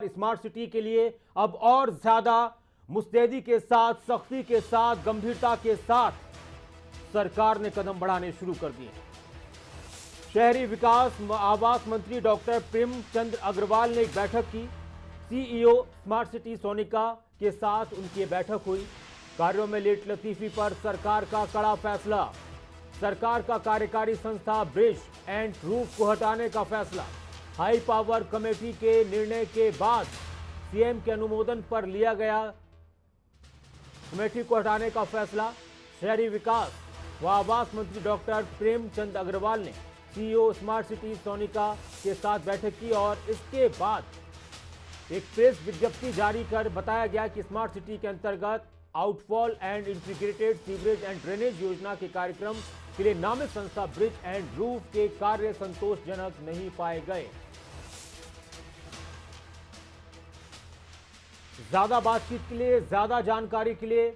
Smart city के लिए अब और ज्यादा मुस्तैदी के साथ, सख्ती के साथ, गंभीरता के साथ सरकार ने कदम बढ़ाने शुरू कर दिए। शहरी विकास आवास मंत्री डॉक्टर प्रेमचंद अग्रवाल ने एक बैठक की। सीईओ स्मार्ट सिटी सोनिका के साथ उनकी बैठक हुई। कार्यों में लेट लतीफी पर सरकार का कड़ा फैसला। सरकार का कार्यकारी संस्था ब्रिज एंड रूफ को हटाने का फैसला। हाई पावर कमेटी के निर्णय के बाद सीएम के अनुमोदन पर लिया गया कमेटी को हटाने का फैसला। शहरी विकास व आवास मंत्री डॉक्टर प्रेमचंद अग्रवाल ने सीईओ स्मार्ट सिटी सोनिका के साथ बैठक की और इसके बाद एक प्रेस विज्ञप्ति जारी कर बताया गया कि स्मार्ट सिटी के अंतर्गत outfall and integrated sewerage and drainage योजना के कार्यक्रम के लिए नामित संस्था ब्रिज एंड रूफ के कार्य संतोषजनक नहीं पाए गए। ज्यादा बातचीत के लिए, ज्यादा जानकारी के लिए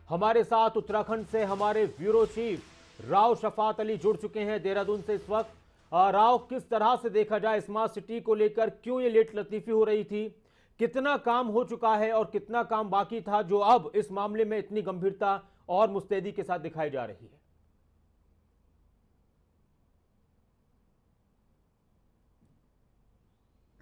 हमारे साथ उत्तराखंड से हमारे ब्यूरो चीफ राव शफात अली जुड़ चुके हैं देहरादून से इस वक्त। राव, किस तरह से देखा जाए स्मार्ट सिटी को लेकर, क्यों ये लेट लतीफी हो रही थी, कितना काम हो चुका है और कितना काम बाकी था जो अब इस मामले में इतनी गंभीरता और मुस्तैदी के साथ दिखाई जा रही है?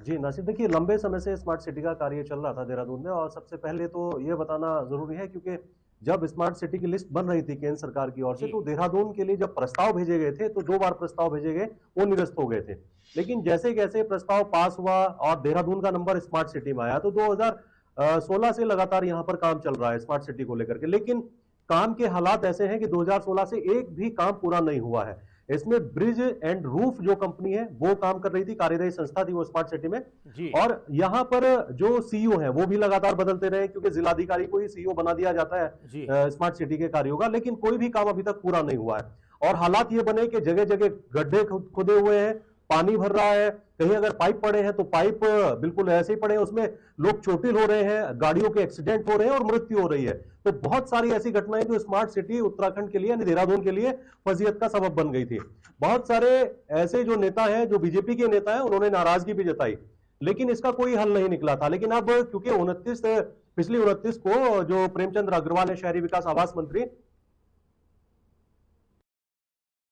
जी नासिर, देखिए लंबे समय से स्मार्ट सिटी का कार्य चल रहा था देहरादून में। और सबसे पहले तो ये बताना जरूरी है क्योंकि जब स्मार्ट सिटी की लिस्ट बन रही थी केंद्र सरकार की ओर से, तो देहरादून के लिए जब प्रस्ताव भेजे गए थे तो 2 बार प्रस्ताव भेजे गए, वो निरस्त हो गए थे। लेकिन जैसे जैसे प्रस्ताव पास हुआ और देहरादून का नंबर स्मार्ट सिटी में आया, तो 2016 से लगातार यहाँ पर काम चल रहा है स्मार्ट सिटी को लेकर के। लेकिन काम के हालात ऐसे हैं कि 2016 से एक भी काम पूरा नहीं हुआ है। इसमें ब्रिज एंड रूफ जो कंपनी है वो काम कर रही थी, कार्यदायी संस्था थी वो स्मार्ट सिटी में। और यहाँ पर जो सीईओ है वो भी लगातार बदलते रहे, क्योंकि जिलाधिकारी को ही सीईओ बना दिया जाता है स्मार्ट सिटी के कार्यों का। लेकिन कोई भी काम अभी तक पूरा नहीं हुआ है। और हालात ये बने कि जगह जगह गड्ढे खुदे हुए हैं, पानी भर रहा है, कहीं अगर पाइप पड़े हैं तो पाइप बिल्कुल ऐसे ही पड़े हैं, उसमें लोग चोटिल हो रहे हैं, गाड़ियों के एक्सीडेंट हो रहे हैं और मृत्यु हो रही है। तो बहुत सारी ऐसी घटनाएं जो स्मार्ट सिटी उत्तराखंड के लिए यानी देहरादून के लिए फजीयत का सबब बन गई थी। बहुत सारे ऐसे जो नेता हैं, जो बीजेपी के नेता हैं, उन्होंने नाराजगी भी जताई, लेकिन इसका कोई हल नहीं निकला था। लेकिन अब क्योंकि पिछली 29 को जो प्रेमचंद अग्रवाल है शहरी विकास आवास मंत्री,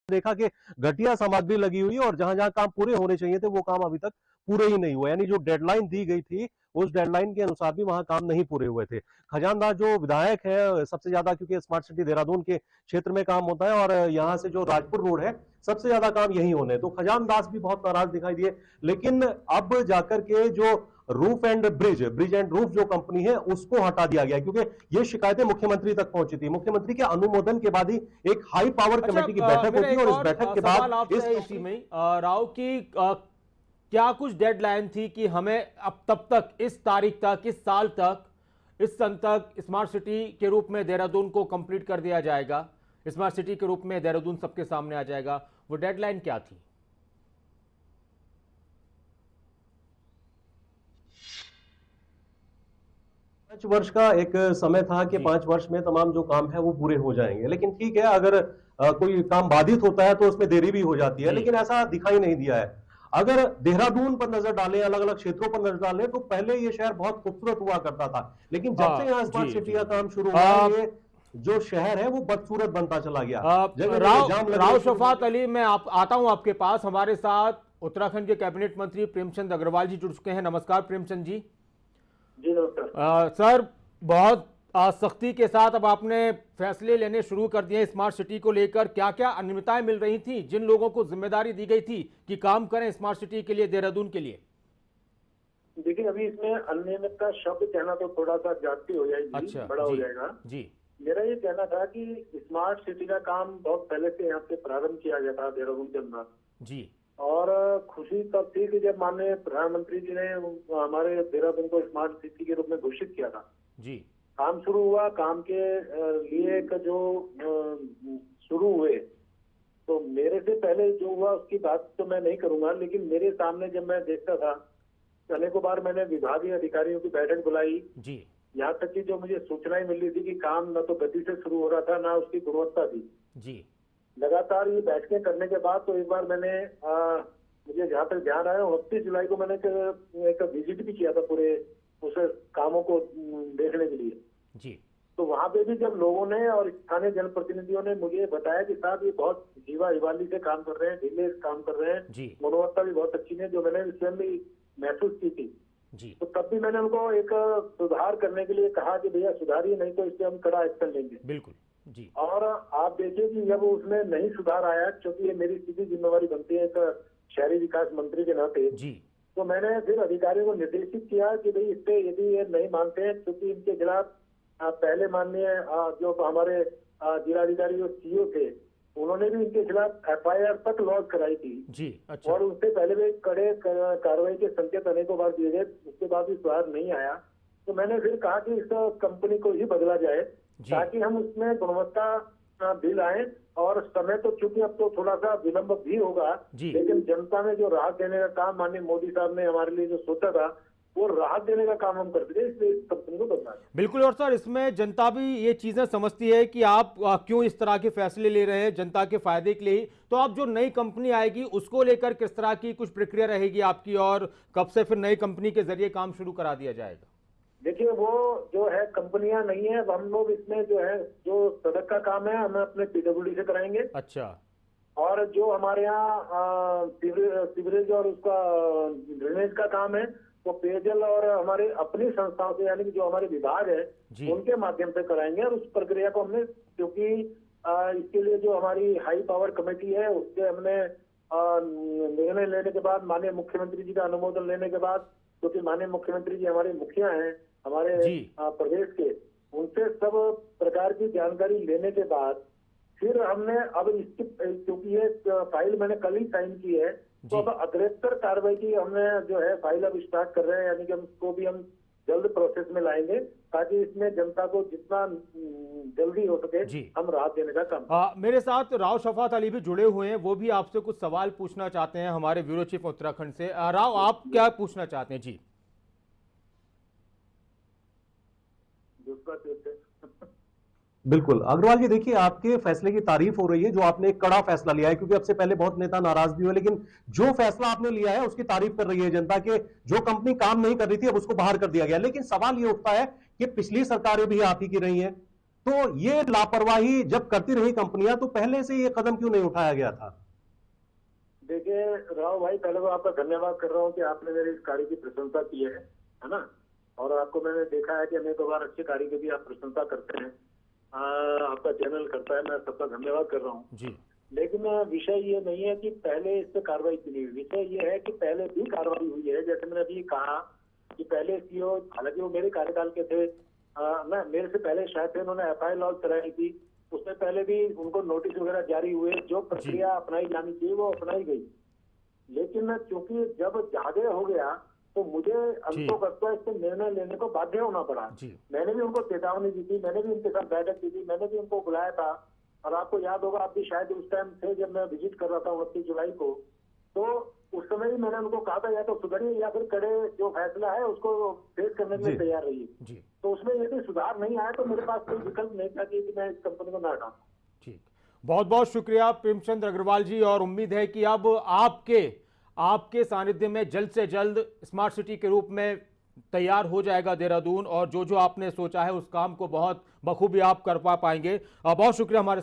देखा कि घटिया सामग्री लगी हुई और जहां जहां काम पूरे होने चाहिए थे वो काम अभी तक पूरे ही नहीं हुए। यानी जो डेडलाइन दी गई थी उस डेडलाइन के अनुसार भी वहां काम नहीं पूरे हुए थे। खजानदास जो विधायक है सबसे ज्यादा, क्योंकि स्मार्ट सिटी देहरादून के क्षेत्र में काम होता है और यहाँ से जो राजपुर रोड है सबसे ज्यादा काम यही होने, तो खजानदास भी बहुत नाराज दिखाई दिए। लेकिन अब जाकर के जो roof and bridge and roof जो कंपनी है उसको हटा दिया गया, क्योंकि ये शिकायतें मुख्यमंत्री तक पहुंची थी। मुख्यमंत्री के अनुमोदन के बाद ही एक हाई पावर कमेटी की बैठक होती है और इस बैठक के बाद इसी में राव की क्या कुछ डेडलाइन थी कि हमें अब तब तक, इस तारीख तक, इस साल तक, इस सन तक स्मार्ट सिटी के रूप में देहरादून को कंप्लीट कर दिया जाएगा, स्मार्ट सिटी के रूप में देहरादून सबके सामने आ जाएगा, वो डेडलाइन क्या थी? पांच वर्ष का एक समय था कि 5 वर्ष में तमाम जो काम है वो पूरे हो जाएंगे। लेकिन ठीक है, अगर कोई काम बाधित होता है तो उसमें देरी भी हो जाती है, लेकिन ऐसा दिखाई नहीं दिया है। अगर देहरादून पर नजर डालें, अलग अलग क्षेत्रों पर नजर डालें, तो पहले ये शहर बहुत खूबसूरत हुआ करता था, लेकिन जब से यहाँ स्मार्ट सिटी का काम शुरू हुआ, ये जो शहर है वो बदसूरत बनता चला गया। राव शफात अली, मैं आता हूं आपके पास। हमारे साथ उत्तराखंड के कैबिनेट मंत्री प्रेमचंद अग्रवाल जी जुड़ चुके हैं। नमस्कार प्रेमचंद जी। जी नमस्कार सर, बहुत सख्ती के साथ अब आपने फैसले लेने शुरू कर दिए स्मार्ट सिटी को लेकर। क्या क्या अनियमितताएं मिल रही थी जिन लोगों को जिम्मेदारी दी गई थी कि काम करें स्मार्ट सिटी के लिए, देहरादून के लिए? देखिए, अभी इसमें अनियमितता शब्द कहना तो थोड़ा सा जाती हो जाएगी, अच्छा, बड़ा हो जाएगा जी। मेरा ये कहना था कि स्मार्ट सिटी का काम बहुत पहले से यहाँ पे प्रारंभ किया गया था देहरादून के अंदर जी। और खुशी तब थी कि जब माननीय प्रधानमंत्री जी ने हमारे देहरादून को स्मार्ट सिटी के रूप में घोषित किया था जी। काम शुरू हुआ, काम के लिए जो शुरू हुए, तो मेरे से पहले जो हुआ उसकी बात तो मैं नहीं करूंगा, लेकिन मेरे सामने जब मैं देखता था, अनेकों बार मैंने विभागीय अधिकारियों की बैठक बुलाई जी। यहाँ तक कि जो मुझे सूचनाएं मिल रही थी कि काम न तो गति से शुरू हो रहा था, ना उसकी गुणवत्ता थी जी। लगातार ये बैठकें करने के बाद तो एक बार मैंने मुझे जहाँ तक ध्यान आया 29 जुलाई को मैंने एक विजिट भी किया था पूरे उस कामों को देखने के लिए। जी तो वहां पे भी जब लोगों ने और स्थानीय जनप्रतिनिधियों ने मुझे बताया कि साहब ये बहुत जीवा हिवाली से काम कर रहे हैं, ढीले से काम कर रहे हैं, जी गुणवत्ता भी बहुत अच्छी है, जो मैंने स्वयं भी महसूस की थी। जी तो तब भी मैंने उनको एक सुधार करने के लिए कहा कि भैया सुधारिए, नहीं तो इस पे हम कड़ा एक्शन लेंगे। बिल्कुल जी और आप देखिए कि जब उसमें नहीं सुधार आया, क्योंकि ये मेरी सीधी जिम्मेवारी बनती है एक शहरी विकास मंत्री के नाते, जी तो मैंने फिर अधिकारियों को निर्देशित किया कि भाई इस पे यदि ये नहीं मानते हैं, क्योंकि इनके खिलाफ पहले माननीय जो हमारे जिलाधिकारी और सीओ थे, उन्होंने भी इनके खिलाफ एफआईआर तक लॉन्च कराई थी जी अच्छा और उससे पहले भी कड़े कार्रवाई के संकेत अनेकों बार दिए गए, उसके बाद भी सुधार नहीं आया। तो मैंने फिर कहा कि इस कंपनी को ही बदला जाए जी ताकि हम उसमें गुणवत्ता बिल आए। और समय तो चूंकि अब तो थोड़ा सा विलंब भी होगा, जी। लेकिन जनता में जो राहत देने का काम माननीय मोदी साहब ने हमारे लिए जो सोचा था, वो राहत देने का काम हम करते थे, इसलिए इस कंपनी को बदला है। बिल्कुल। और सर इसमें जनता भी ये चीजें समझती है कि आप क्यों इस तरह के फैसले ले रहे हैं जनता के फायदे के लिए। तो अब जो नई कंपनी आएगी उसको लेकर किस तरह की कुछ प्रक्रिया रहेगी आपकी, और कब से फिर नई कंपनी के जरिए काम शुरू करा दिया जाएगा? देखिए, वो जो है कंपनियां नहीं है, हम लोग इसमें जो है जो सड़क का काम है हमें अपने पीडब्ल्यूडी से कराएंगे। अच्छा। और जो हमारे यहाँ सीवरेज और उसका ड्रेनेज का काम है, वो पेयजल और हमारे अपनी संस्थाओं से, यानी कि जो हमारे विभाग है जी। उनके माध्यम से कराएंगे। और उस प्रक्रिया को हमने, क्योंकि इसके लिए जो हमारी हाई पावर कमेटी है उससे हमने निर्णय लेने के बाद, माननीय मुख्यमंत्री जी का अनुमोदन लेने के बाद, क्योंकि माननीय मुख्यमंत्री जी हमारे मुखिया हैं हमारे जी। प्रदेश के, उनसे सब प्रकार की जानकारी लेने के बाद फिर हमने अब इसकी, क्योंकि ये फाइल मैंने कल ही साइन की है, तो अब अग्रेसर कार्रवाई की हमने जो है फाइल अब स्टार्ट कर रहे हैं, यानी कि हम उसको भी हम जल्द प्रोसेस में लाएंगे ताकि इसमें जनता को जितना जल्दी हो सके हम राहत देने का काम। मेरे साथ राव शफात अली भी जुड़े हुए हैं, वो भी आपसे कुछ सवाल पूछना चाहते हैं, हमारे ब्यूरो चीफ उत्तराखंड से। राव, आप क्या पूछना चाहते हैं? जी बिल्कुल अग्रवाल जी, देखिए आपके फैसले की तारीफ हो रही है, जो आपने एक कड़ा फैसला लिया है, क्योंकि अब से पहले बहुत नेता नाराज भी हुए, लेकिन जो फैसला आपने लिया है उसकी तारीफ कर रही है जनता के। जो कंपनी काम नहीं कर रही थी अब उसको बाहर कर दिया गया। लेकिन सवाल ये उठता है कि पिछली सरकारें भी आप ही की रही हैं, तो ये लापरवाही जब करती रही कंपनियां, तो पहले से ये कदम क्यों नहीं उठाया गया था? देखिए राव भाई, पहले तो आपका धन्यवाद कर रहा हूँ कि आपने मेरे इस कार्य की प्रशंसा की है ना। और आपको मैंने देखा है कि अनेक बार अच्छे कार्य की भी आप प्रशंसा करते हैं, आपका चैनल करता है, मैं सबका धन्यवाद कर रहा हूँ जी। लेकिन विषय ये नहीं है कि पहले इस पे कार्रवाई की नहीं हुई, विषय ये है कि पहले भी कार्रवाई हुई है। जैसे मैंने अभी कहा कि पहले सीओ, हालांकि वो मेरे कार्यकाल के थे, मैं मेरे से पहले शायद से उन्होंने एफआईआर लॉन्च कराई थी, उससे पहले भी उनको नोटिस वगैरह जारी हुए, जो प्रक्रिया अपनाई जानी चाहिए वो अपनाई गई। लेकिन क्योंकि जब ज्यादा हो गया तो मुझे अंतोगत्वा इस पर निर्णय लेने को बाध्य होना पड़ा। मैंने भी उनको चेतावनी दी थी, मैंने भी उनके साथ बैठक की थी, मैंने भी उनको बुलाया था। और आपको याद होगा, आप भी शायद उस टाइम थे जब मैं विजिट कर रहा था 29 जुलाई को, तो उस समय भी मैंने उनको कहा था या तो सुधरिए या फिर कड़े जो फैसला है उसको फेस करने के लिए तैयार रहिए। तो उसमें यदि सुधार नहीं आया तो मेरे पास कोई विकल्प नहीं था कि मैं इस कंपनी को ना हटाऊं। ठीक, बहुत बहुत शुक्रिया प्रेमचंद अग्रवाल जी, और उम्मीद है कि अब आपके सानिध्य में जल्द से जल्द स्मार्ट सिटी के रूप में तैयार हो जाएगा देहरादून, और जो आपने सोचा है उस काम को बहुत बखूबी आप कर पाएंगे। बहुत शुक्रिया हमारे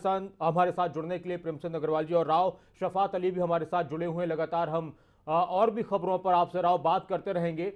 साथ जुड़ने के लिए प्रेमचंद अग्रवाल जी। और राव शफात अली भी हमारे साथ जुड़े हुए हैं। लगातार हम और भी खबरों पर आपसे राव बात करते रहेंगे।